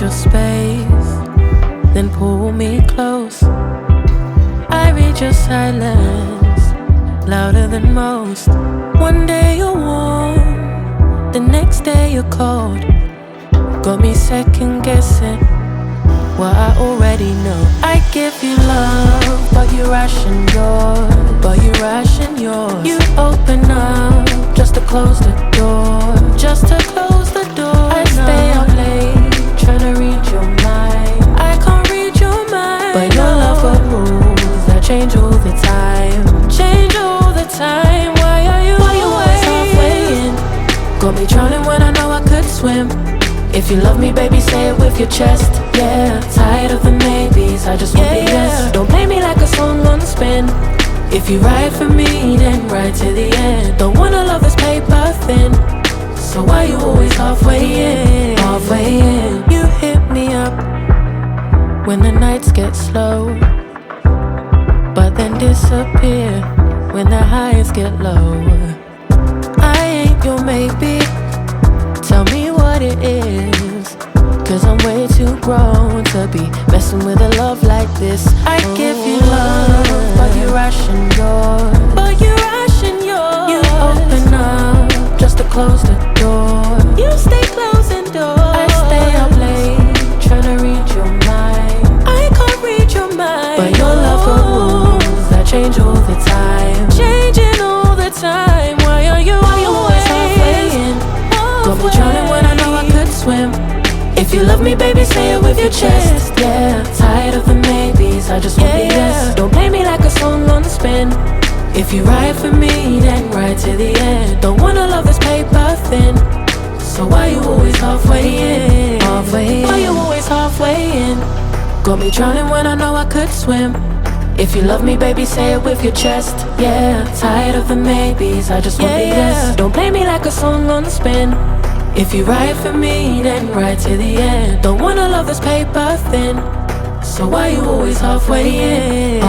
your space, then pull me close. I read your silence, louder than most. One day you're warm, the next day you're cold. Got me second guessing what I already know. I give you love, but you ration yours. You open up just to close the door. I stay up late, tryna read your mind. I can't read your mind, but your love got rules that change all the time. Why are you always halfway in? Got me drowning when I know I could swim. If you love me, baby, say it with your chest. Yeah, tired of the maybes, I just want the yes. Don't play me like a song on spin. If you ride for me, then ride to the end. Don't wanna love this paper thin, so why you always halfway in? You hit me up when the nights get slow, but then disappear when the highs get low. I ain't your maybe, tell me what it is, 'cause I'm way too grown to be messing with a love like this. I give you love, but you ration yours. You open up just to close the door. You stay closing doors. I stay up late, tryna read your mind. I can't read your mind, but your love got rules that change all the time. Why are you always halfway in? Got me drowning when I know I could swim. If you love me, baby, say it with your chest. Yeah, tired of the maybes, I just want the yes. Don't play me like a song on spin. If you ride for me, then ride to the end. Don't wanna love this paper thin, so why you always halfway in? Why you always halfway in? Got me drowning when I know I could swim. If you love me, baby, say it with your chest. Yeah, tired of the maybes, I just want the yes. Don't play me like a song on spin. If you ride for me, then ride to the end. Don't wanna love this paper thin, so why you always halfway in?